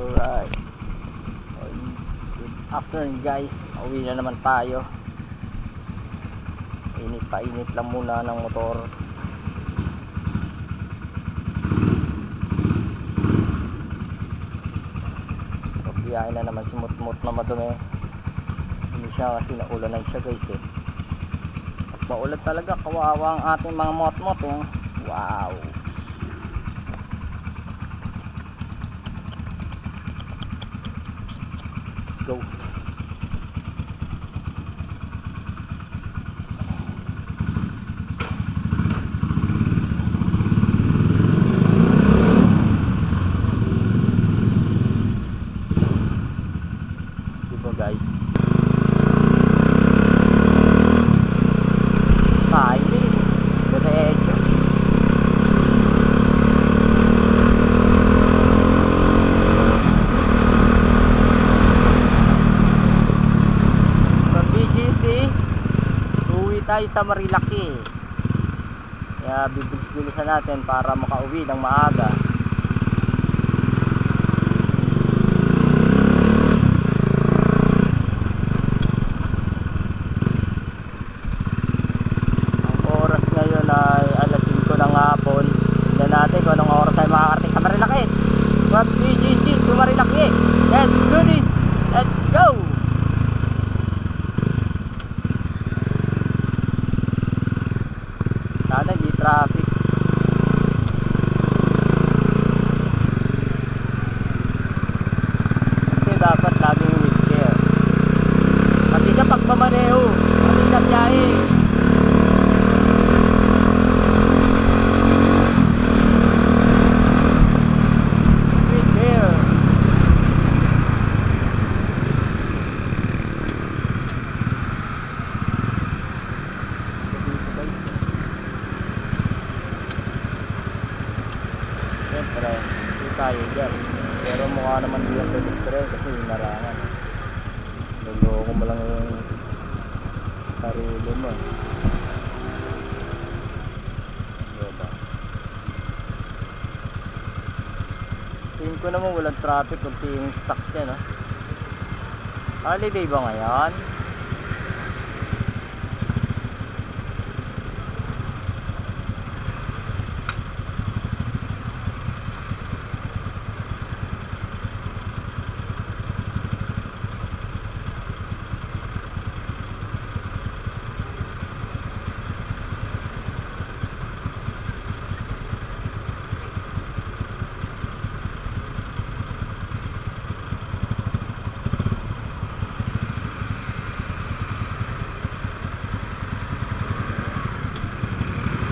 Alright, good afternoon guys. Uwi na naman tayo. Init pa init lang muna ng motor. Biyahe na naman si Mutmut na madumi. Hindi siya kasi naulanan siya guys eh. At maulan talaga, kawawa ang ating mga motmot eh. Wow. Let's go. Guys, tayo diretso. From BGC uwi tayo sa Marilaki, kaya bibilis-bilisan natin para makauwi ng maaga. Hapon, tignan natin kung anong oras tayo makakarating sa Marilaki. From BGC to Marilaki. Let's do this. Let's go. Sana di traffic. Kasi dapat laging with care, pati sa pagmamaneho, pati sa biyahe. Tayo dyan, pero mukha naman di yung pedestrian kasi narangan. Luloko mo lang yung sarili mo. Diba? Tingin ko naman walang traffic, kunti yung sasakyan, no? Holiday ba ngayon?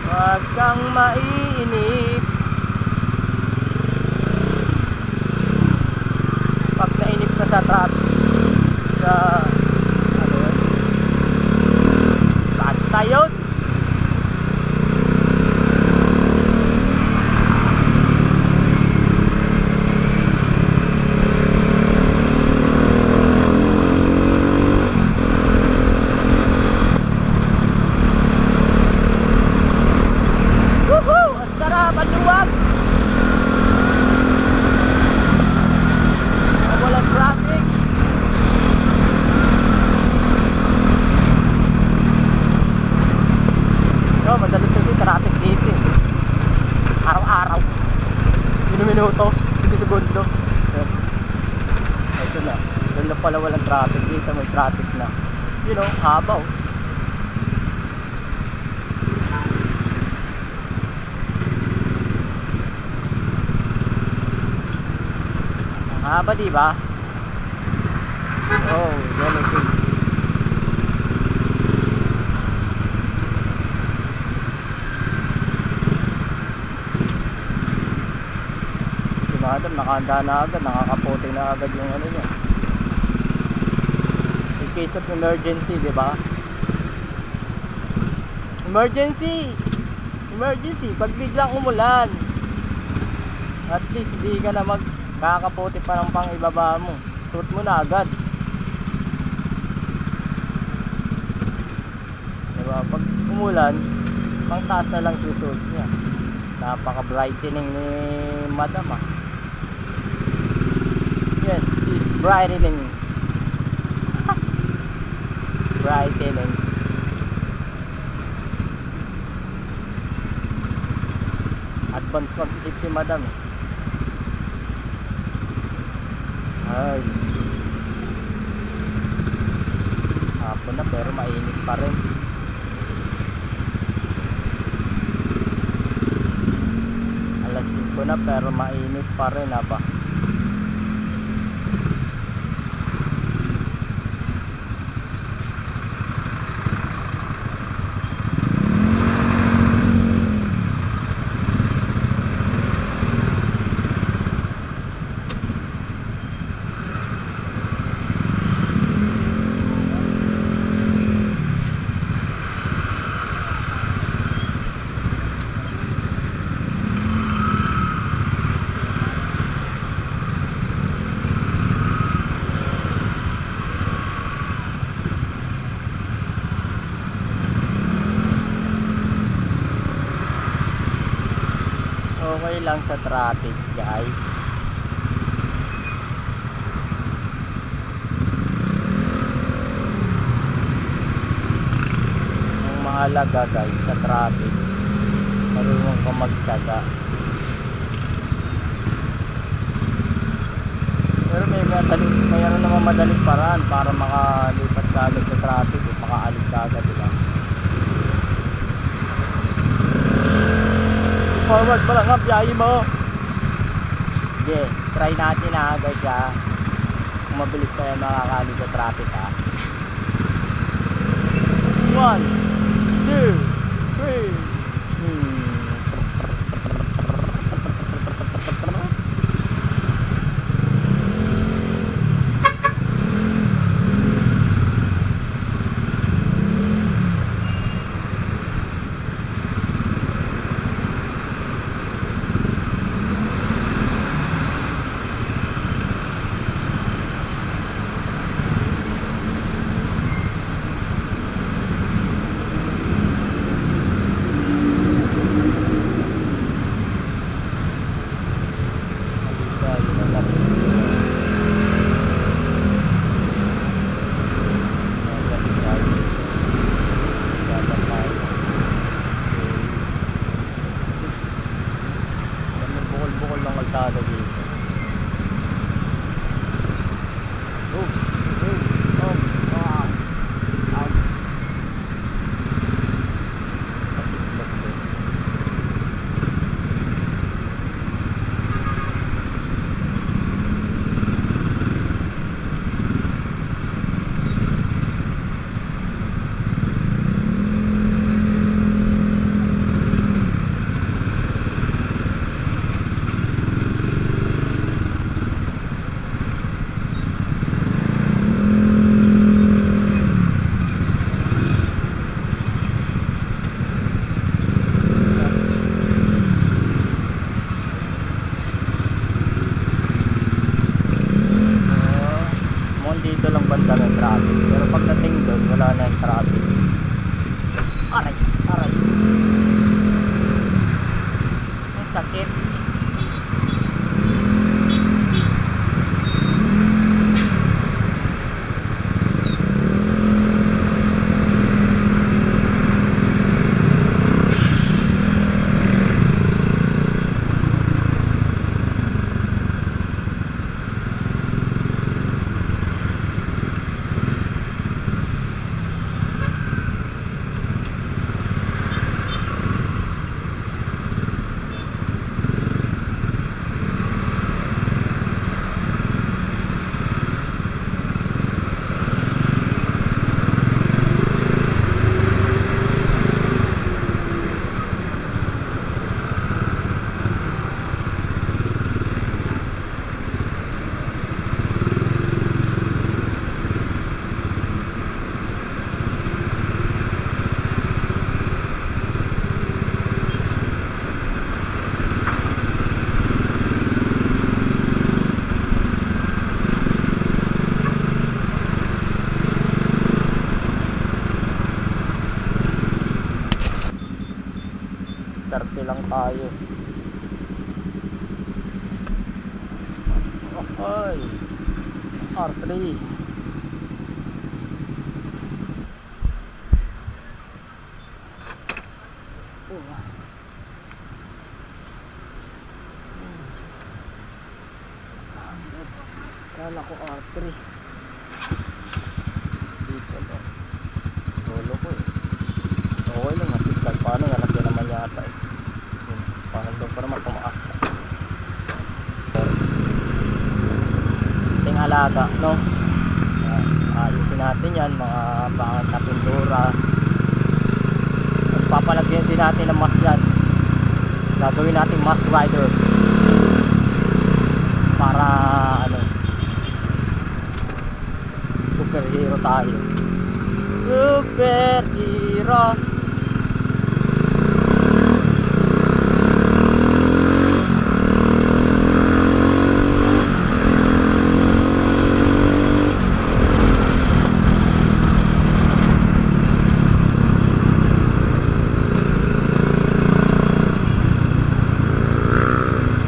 Huwag kang mainip. Pag nainip ka sa traffic, sa ano yun, basta yun. Madalas kasi traffic dito araw-araw, minuto, segundo. Yes. Ito na, doon na pala walang traffic dito, may traffic na, you know, habaw. Ang haba, diba? Oh, yellow things. Adam, nakahanda na agad, nakakaputi na agad yung ano niya. In case of emergency, di ba? Emergency! Emergency! Pag biglang umulan, at least hindi ka na magkakaputi pa ng pang ibaba mo. Suot mo na agad. Diba? Pag umulan, pang taas na lang susuot niya. Napaka brightening ni madam ah. Yes, it's brightening. Brightening. Advance mag-isip si madam. Ay. Hapon na pero mainit pa rin. Alas 5 na pero mainit pa rin ba? Okay lang sa traffic, guys. Ang mahalaga, guys, sa traffic, marunong ka magtyaga. Pero mayroon naman madaling paraan para makalipat ka agad sa traffic, makaalis ka agad, diba? Forward pa lang, biyahe mo. Sige, try natin guys kung mabilis tayo makakali sa traffic 1, 2, 3. Bukol ng kalsada dito. Oops. Dito lang banda ng traffic, pero pagdating doon wala na yung traffic. Aray. Ang sakit. Tarte lang tayo. Ay. R3. Kala ko R3. Dito lang. Lolo ko eh. Okay lang, at least kahit paano nalagyan naman yata eh. Yun, parang doon pa naman tumakas. Ting alaga, no? Ayusin natin yan, mga pangat na pintura. Tapos papalagyan din natin ng mask yan. Gagawin natin mask rider. Para ano, superhero tayo. Superhero.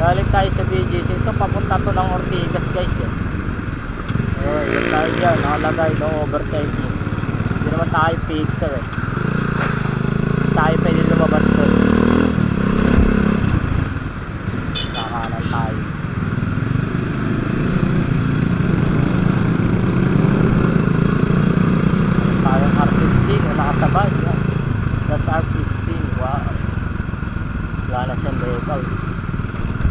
Galing tayo sa BGC. Ito papunta to ng Ortigas guys eh. Oh, yun tayo dyan. Nakalagay no overtaking. Hindi naman tayo fixer eh. Tayo pwede lumabas to. Kakanan tayo. Tayong R15 na nakasabay. Yes. That's R15. Wow. Wala na siyang vehicles.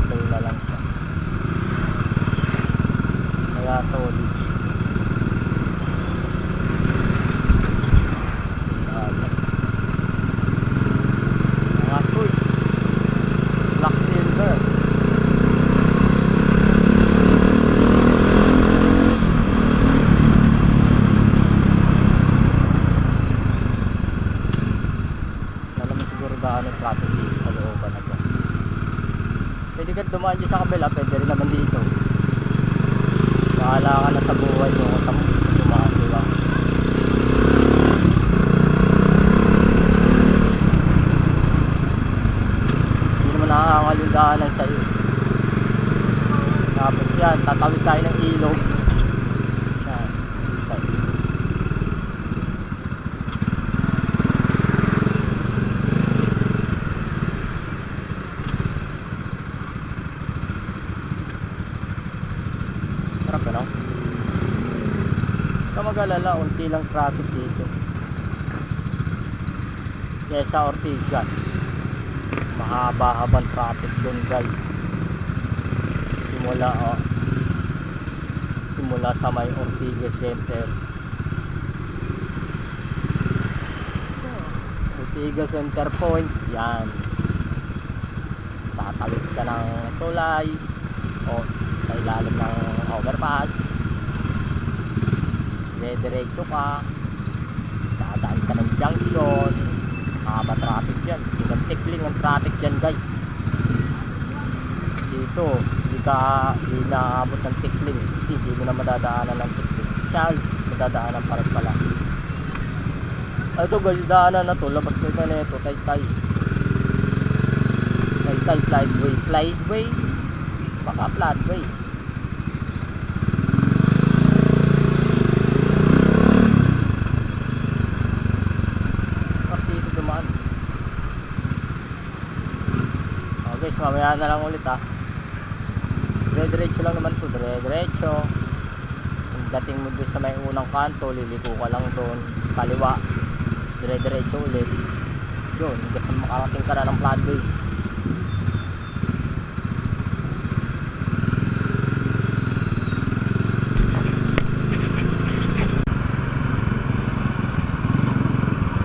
Play na lang siya. Kaya solid. Mga tools. Black silver. Alam mo siguro gaano yung traffic dito sa looban na dyan. Pwede ka dumaan dyan sa kabila, pwede rin naman dito. Bahala ka na sa buhay mo kung saan mo gusto dumaan, diba? Hindi naman nakakangal yung daanan sa'yo. Tapos yan, tatawid tayo ng ilog. Yan, okay. Sarap ano? Huwag ka mag-alala, unti lang traffic dito. Kesa Ortigas, mahaba-habang traffic dun guys. Simula sa may Ortigas Center. Ortigas Center Point, yan. Tatawid ka ng tulay o sa ilalim ng overpass. Diretso ka, dadaan ka ng junction. Mahaba traffic dyan. Yung tikling ang traffic dyan guys. Dito hindi naabot ng tikling kasi hindi mo na madadaanan ng tikling. Charles, madadaanan pa rin pala. Ito guys, daanan na to. Labas ko na ito, Taytay Flightway. Baka flatway. Guys, mamaya na lang ulit ha. Diretso lang naman to, diretso. Kung dating mo doon sa may unang kanto, liliko ka lang doon, kaliwa, diretso ulit. Yun, hanggang makarating ka na ng flatway.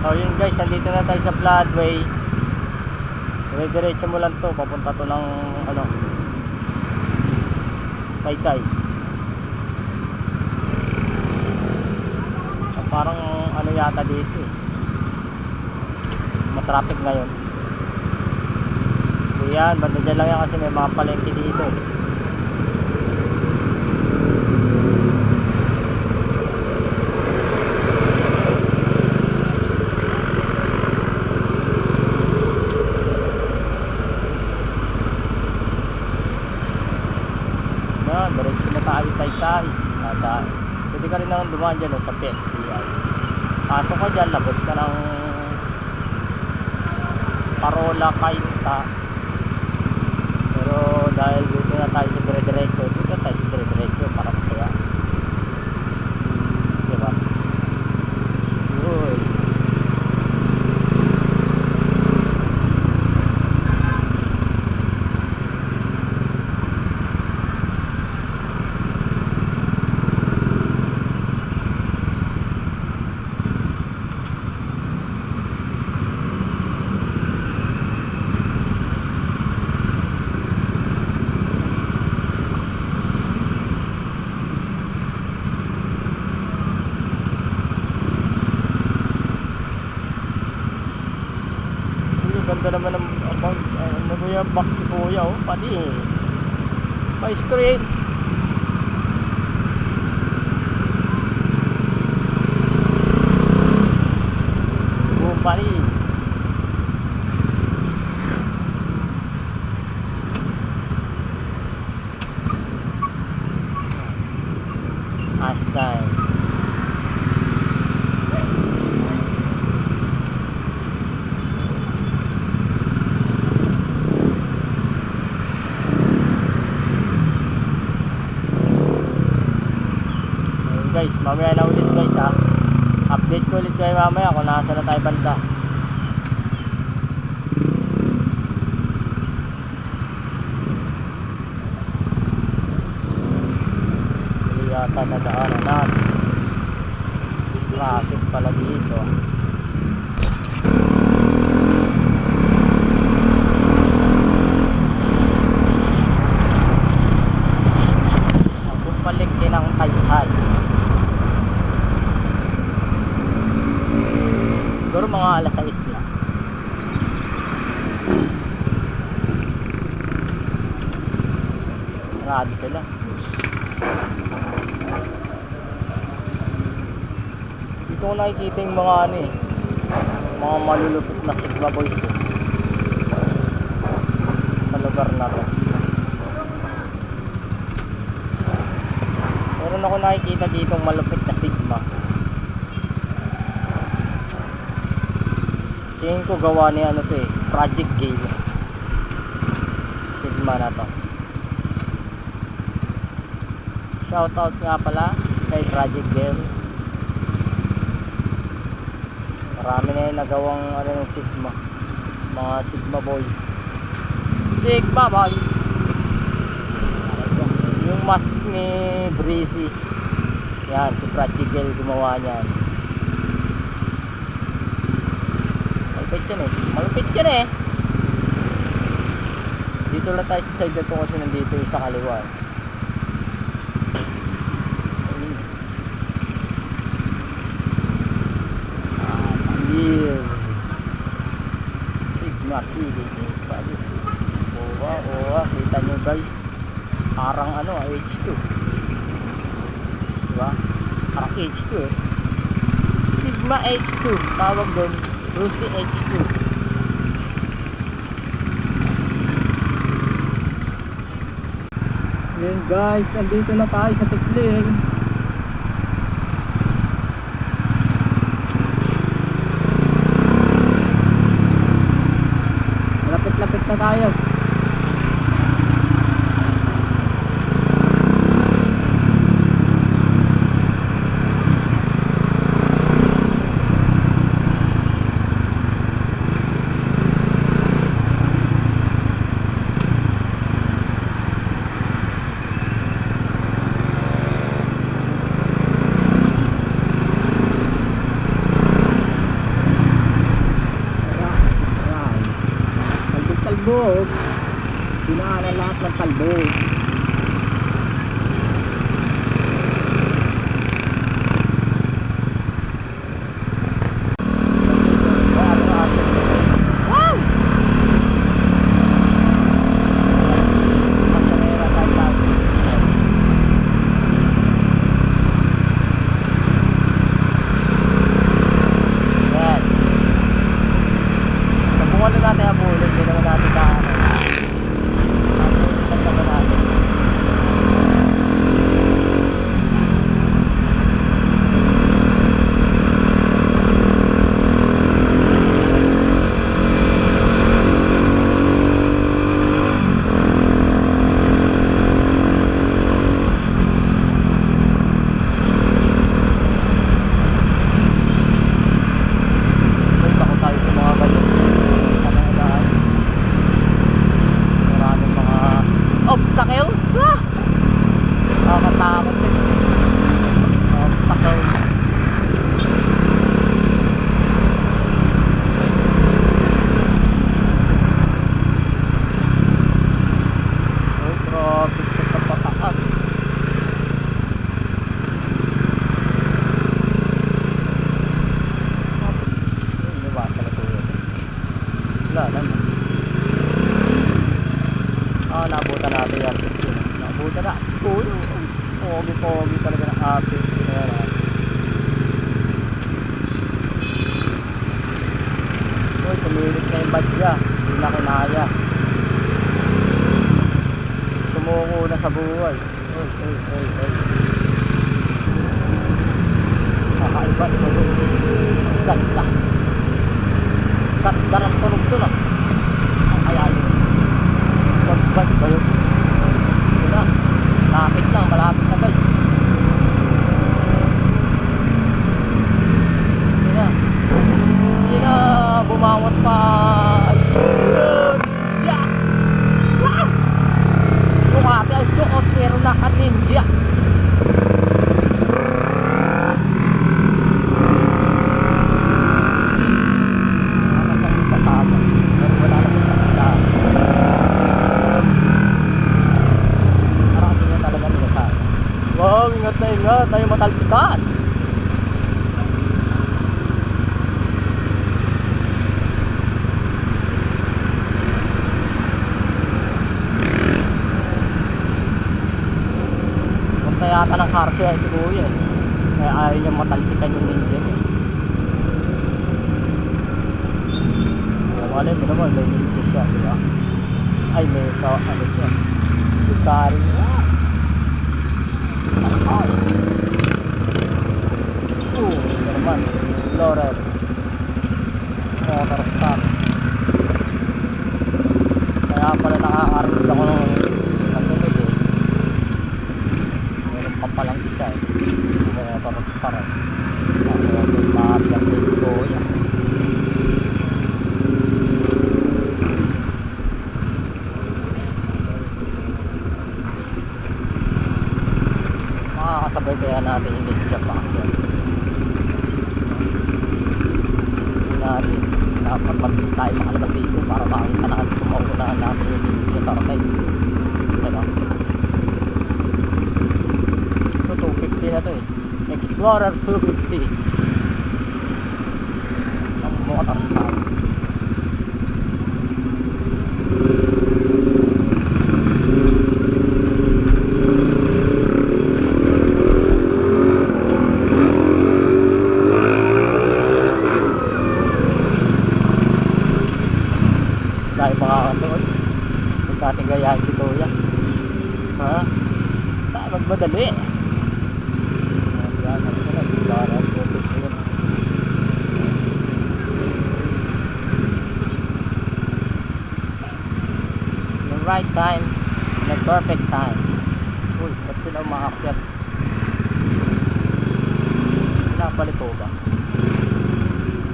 So yun guys, nandito na tayo sa flatway. Diretso mo lang to, papunta to ng ano, Taytay. Parang ano yata dito eh, matraffic ngayon. So yan, banda dyan lang yan kasi may mga palengke dito eh. Diretso na tayo Taytay. At pwede ka rin naman dumaan dyan sa PXCI. Pasok ka dyan, labas ka ng Parola, Cainta. Pero dahil dito na tayo sa dire-diretso, dito tayo sa dire-diretso para masaya. Diba? Uy. Ganda naman ng ano mo yung box si kuya, oh, panis. May screen. Oh, panis. Hashtag. Guys, mamaya na ulit guys ha. Update ko ulit kayo mamaya kung nasa na tayo banda. Hindi yata nadaanan natin. Traffic pala dito. Ako balik din ang Taytay. Siguro mga alas 6 na. Sarado sila. Dito ko nakikita yung mga ano eh, mga malulupit na Sigma boys eh, sa lugar na to. Meron ako nakikita dito malupit na Sigma. Tingin ko gawa ni ano to eh, Project Gale. Sigma na to. Shoutout nga pala kay Project Gale. Marami na yung nagawang ano ng Sigma. Mga Sigma boys. Sigma boys. Yung mask ni Breezy. Yan, si Project Gale gumawa niyan. Malupit yan eh. Malupit yan eh. Dito lang tayo sa side na to kasi nandito yung sa kaliwa. Sigma Philippines. Owa, kita nyo guys. Parang ano, H2. Diba? Parang H2 eh. Sigma H2. Tawag doon. Rusi H2. Yun guys, andito na tayo sa Tikling. Lapit-lapit na tayo. Talbog, dinaanan lahat ng talbog. Natin habulin, hindi naman natin Ah! Nakakatakot din. Obstacles. Oh, grabe sa pataas. Iwasan na po yun. Wala naman. Nabutan natin yan. Nabutan na. School. Pogi-pogi talaga ng ating. Uy, tumilit na yung badya. Hindi na kinaya. Sumuko na sa buhay. Uy. Kakaiba. Ganda. Ganda ng tunog doon ah. Ang kaya yun. Bad ba yun? Yun na. Malapit lang. Malapit na guys. Yun na. Bumawas pa. Ayun. Yeah. Wow. Bumati ang suot pero naka-ninja. Wow, ingat tayo matalsikan. Punta yata ng car siya si Kuya. Kaya ayaw niyang matalsikan yung ninja niya. Wala mo naman, may ninja siya, di ba? Ay, may ano siya. Bukari niya. Naman, Explorer Motorstar. Kaya pala nakakarinig ako ng kasunod eh. Meron pa palang isa eh. Motorstar eh. Ako yung maapyang disco yan. Makakasabay kaya natin yung ninja pa yan. Natin dapat mag-is tayo makalabas dito para makakita na kung mauunahan natin yung ninja tarkay. Ano? Ito 250 na to eh. Explorer 250 ang Motorstar. Dahil makakasunod kung dating gayahin si Kuya ha? Saan magmadali yan, ano na si Clara the right time the perfect time. Uy, ba't sila umaakyat? Pinapalito ba?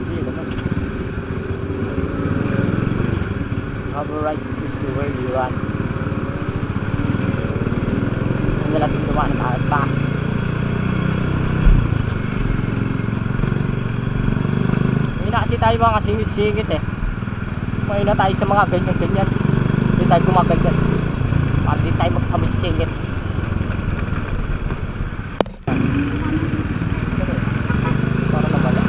Hindi naman. Have a right to choose where you run. Hindi natin dumaan kahit pa. Hindi na kasi tayo mga singit-singit eh. Ngayon na tayo sa mga ganyan-ganyan. Hindi tayo gumaganyan. Para hindi tayo magkamisingit. Para na wala.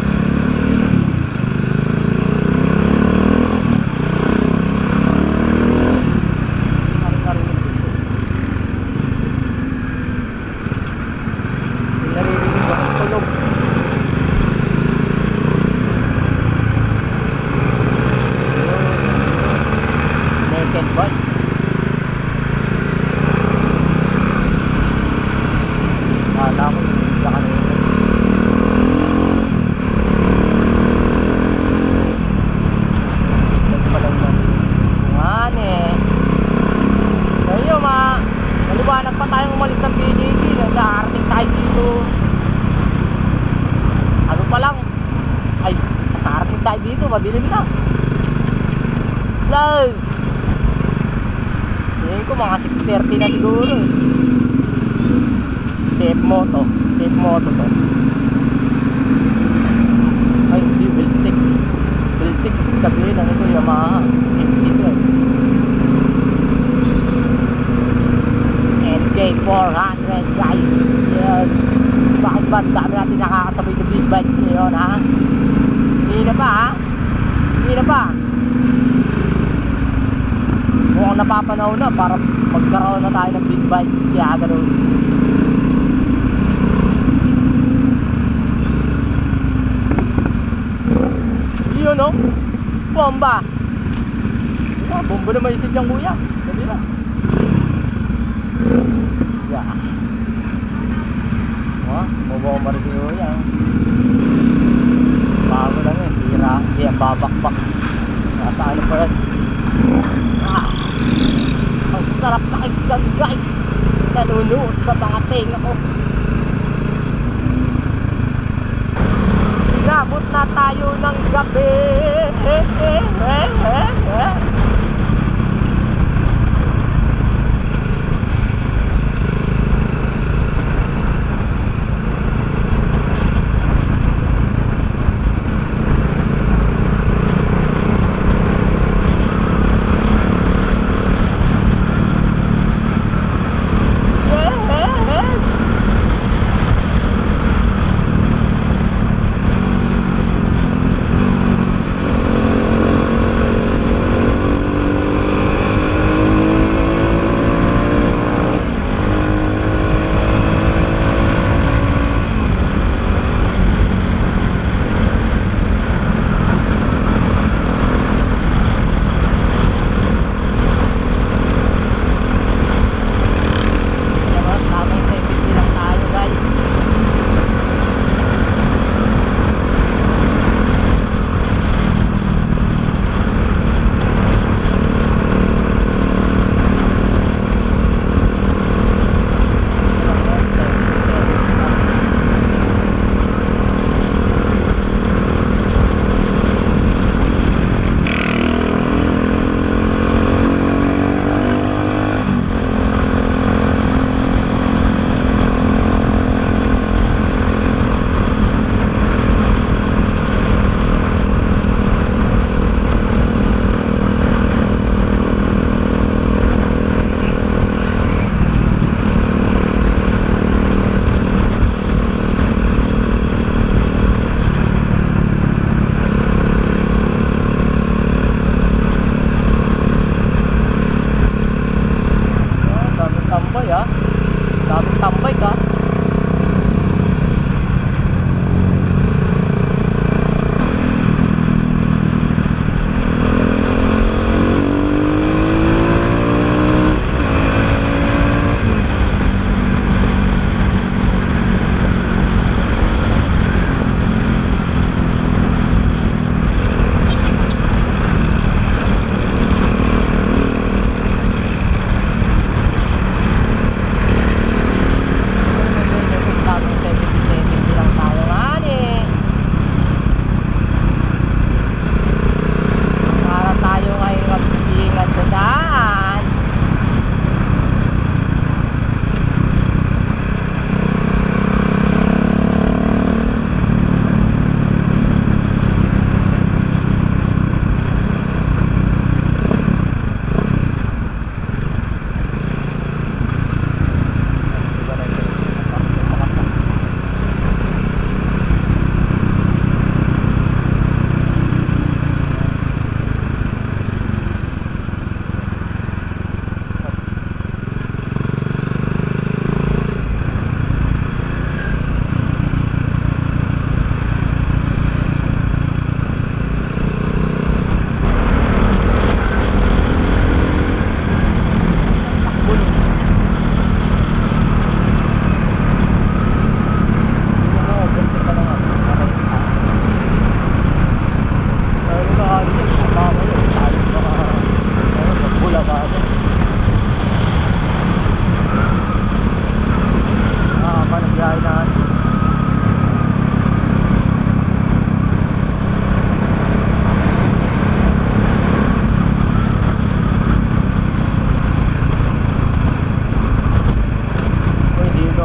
Maliwanag pa tayong umalis ng PDC. Nakarating tayo dito. Ano pa lang? Ay, nakarating tayo dito. Madilim na. Slash! Hindi ko mga 6:30 na siguro eh. Safe moto to. Ay hindi, Wiltic sabihin ang ito Yamaha MT2 NK400 guys. Yes. Bakit ba dami natin nakakasabay na big bikes ngayon ha? Hindi na ba ha? Hindi na ba? Mukhang napapanahon na para magkaroon na tayo ng big bikes. Kaya ganun. Yun no? Bomba! Bomba na may isid yung kuya. Sabi na. Siya. Bobomba rin si kuya. Bago lang eh. Tira. Hindi ang babakbak. Nasa ano pa yan? Ang sarap pakinggan guys. Nanunuot sa mga tenga ko. Inabot na tayo ng gabi. Daming tambay ka.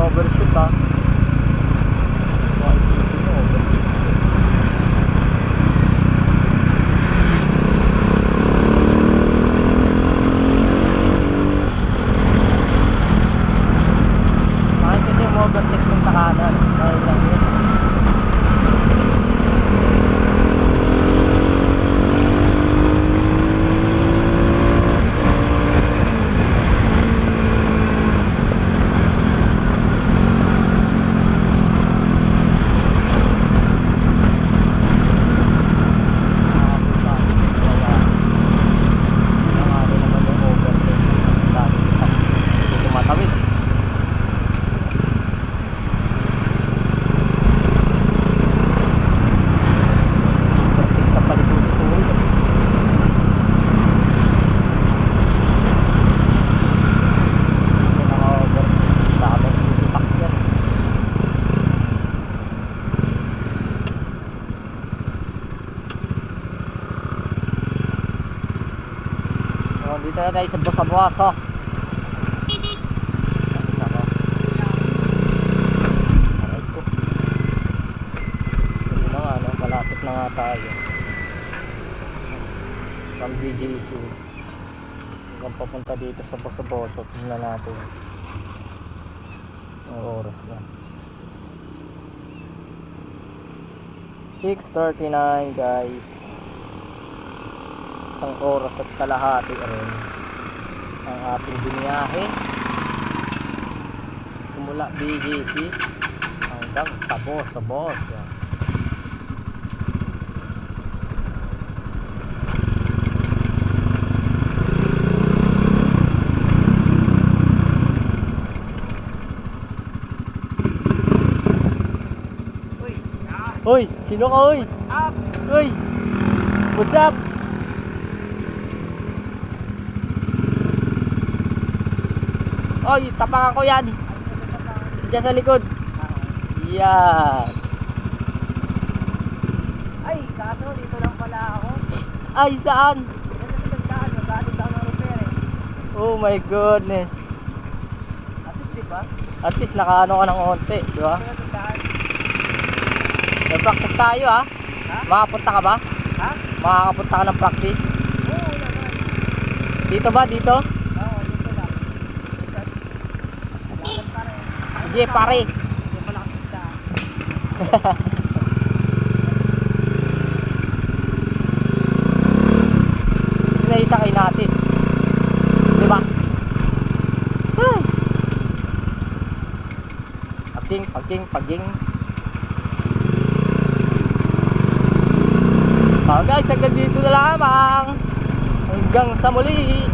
overshoot ha. Baka isipin mo, overshoot. Bakit kasi yung overtake nung sa kanan? Dahil lang yun. Dito na tayo sa Bosabuasa. Nako. Aray ko. Hindi na nga, no? Malapit na nga tayo. From BGC. Hanggang papunta dito sa Bosabuasa. Tingnan natin. Ang oras na. 6:39 guys. Isang oras at kalahati rin ang ating biniyahe simula BGC hanggang sa Bosabuasa. Uy, sino ka uy? What's up? Uy, what's up? Oy, tapakan ko yan. Diyan sa likod. Yan. Ay, kaso dito lang pala ako. Ay, saan? Magkano sa mga repair eh. Oh my goodness. At least diba? At least nakaano ka ng onte, di ba? Nag-practice tayo ha? Ha? Makapunta ka ba? Ha? Makakapunta ka ng practice? Oo naman. Dito ba? Dito? Oo, dito lang. Lakad pa rin. Sige pare. Hindi pa nakakita. Isinaisakay natin. Di ba? Pagking. So guys, hanggang dito na lamang. Hanggang sa muli.